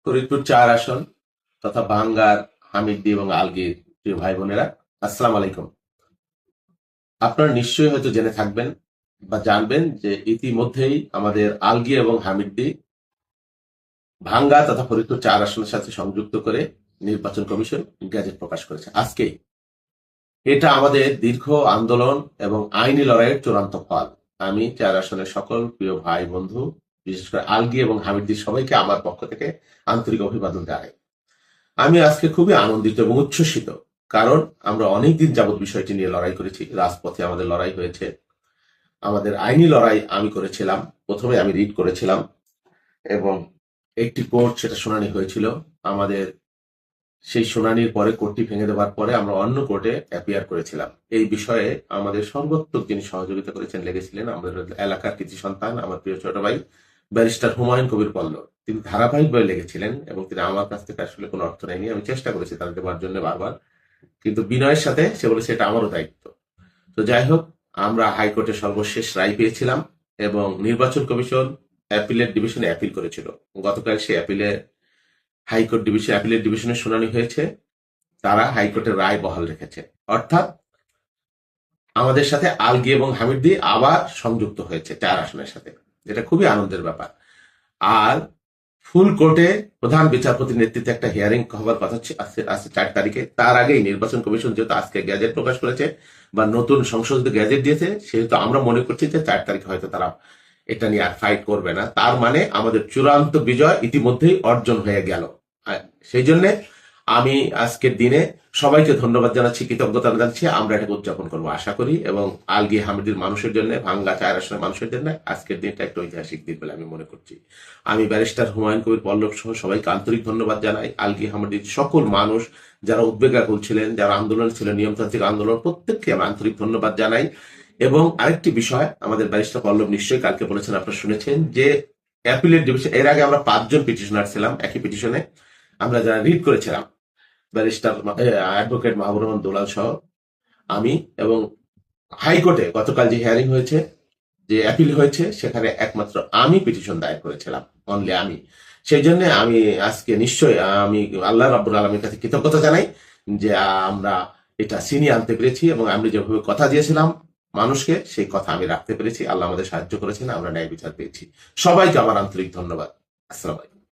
ফরিদপুর ৪ আসন তথা বাঙ্গার হামিদদি এবং আলগীর প্রিয় ভাই বোনেরা, আসসালাম আলাইকুম। আপনারা নিশ্চয়ই হয়তো জেনে থাকবেন বা জানবেন যে ইতিমধ্যেই আমাদের আলগী এবং হামিদদি ভাঙ্গা তথা ফরিদপুর ৪ আসনের সাথে সংযুক্ত করে নির্বাচন কমিশন গ্যাজেট প্রকাশ করেছে আজকেই। এটা আমাদের দীর্ঘ আন্দোলন এবং আইনি লড়াইয়ের চূড়ান্ত ফল। আমি ৪ আসনের সকল প্রিয় ভাই বন্ধু, বিশেষ করে আলগী এবং হামিদদি সবাইকে আমার পক্ষ থেকে আন্তরিক অভিবাদন জানাই। আমি আজকে খুবই আনন্দিত এবং উচ্ছ্বসিত, কারণ আমরা অনেকদিন যাবৎ বিষয়টি নিয়ে লড়াই করেছি। রাজপথে আমাদের লড়াই হয়েছে, আমাদের আইনি লড়াই আমি করেছিলাম। প্রথমে আমি রিট করেছিলাম এবং একটি কোর্ট সেটা শুনানি হয়েছিল। আমাদের সেই শুনানির পরে কোর্টটি ভেঙে দেওয়ার পরে আমরা অন্য কোর্টে অ্যাপিয়ার করেছিলাম। এই বিষয়ে আমাদের সর্বোত্তম যিনি সহযোগিতা করেছেন, লেগেছিলেন আমাদের এলাকার কৃতি সন্তান, আমার প্রিয় ছোট ভাই ব্যারিস্টার হুমায়ুন কবির পল্লব। তিনি ধারাবাহিকভাবে লেগেছিলেন এবং তিনি আমার কাছ থেকে আসলে কোনো অর্থ নেয়নি। আমি চেষ্টা করেছি তার দেওয়ার জন্য বারবার, কিন্তু বিনয়ের সাথে সে বলেছে এটা আমারও দায়িত্ব। তো যাই হোক, আমরা হাইকোর্টে সর্বশেষ রায় পেয়েছিলাম এবং নির্বাচন কমিশন অ্যাপিলেট ডিভিশনে অ্যাপিল করেছিল। গতকাল সে হাইকোর্ট ডিভিশন অ্যাপিলেট ডিভিশনের শুনানি হয়েছে। তারা হাইকোর্টের রায় বহাল রেখেছে, অর্থাৎ আমাদের সাথে আলগী এবং হামিদদি আবার সংযুক্ত হয়েছে ৪ আসনের সাথে, যেটা খুবই আনন্দের ব্যাপার। আর ফুল কোর্টে প্রধান বিচারপতির নেতৃত্বে একটা হিয়ারিং হবার কথা আছে ৪ তারিখে। তার আগেই নির্বাচন কমিশন যেহেতু আজকে গ্যাজেট প্রকাশ করেছে বা নতুন সংশোধিত গ্যাজেট দিয়েছে, সেহেতু আমরা মনে করছি যে ৪ তারিখে হয়তো তারা এটা নিয়ে আর ফাইট করবে না। তার মানে আমাদের চূড়ান্ত বিজয় ইতিমধ্যেই অর্জন হয়ে গেল। সেই জন্য আমি আজকের দিনে সবাইকে ধন্যবাদ জানাচ্ছি, কৃতজ্ঞতা জানাচ্ছি। আমরা এটাকে উদযাপন করবো আশা করি, এবং আলগী হামিদির মানুষের জন্য, ভাঙ্গা ৪ আসনের মানুষের জন্য আজকের দিনটা একটা ঐতিহাসিক দিন বলে আমি মনে করছি। আমি ব্যারিস্টার হুমায়ুন কবির পল্লব সহ সবাইকে আন্তরিক ধন্যবাদ জানাই। আলগী হামিদির সকল মানুষ যারা উদ্বেগাকুল ছিলেন, যারা আন্দোলন ছিলেন, নিয়মতান্ত্রিক আন্দোলন, প্রত্যেককে আমি আন্তরিক ধন্যবাদ জানাই। এবং আরেকটি বিষয়, আমাদের ব্যারিস্টার পল্লব নিশ্চয়ই কালকে বলেছেন, আপনারা শুনেছেন, যে অ্যাপিলেট ডিভিশন, এর আগে আমরা ৫ জন পিটিশনার ছিলাম একই পিটিশনে, আমরা যারা রিড করেছিলাম, ব্যারিস্টার অ্যাডভোকেট মাহবুব রহমান দুলাল সহ আমি, এবং হাইকোর্টে গতকাল যে হিয়ারিং হয়েছে, যে অ্যাপিল হয়েছে, সেখানে একমাত্র আমি পিটিশন দায়ের করেছিলাম, অনলি আমি। সেই জন্য আমি আজকে নিশ্চয়ই আমি আল্লাহ রাব্বুল আলামিনের কাছে কৃতজ্ঞতা জানাই যে আমরা এটা ছিনিয়ে আনতে পেরেছি, এবং আমি যেভাবে কথা দিয়েছিলাম মানুষকে, সেই কথা আমি রাখতে পেরেছি। আল্লাহ আমাদের সাহায্য করেছেন, আমরা ন্যায় বিচার পেয়েছি। সবাইকে আমার আন্তরিক ধন্যবাদ। আসসালামু আলাইকুম।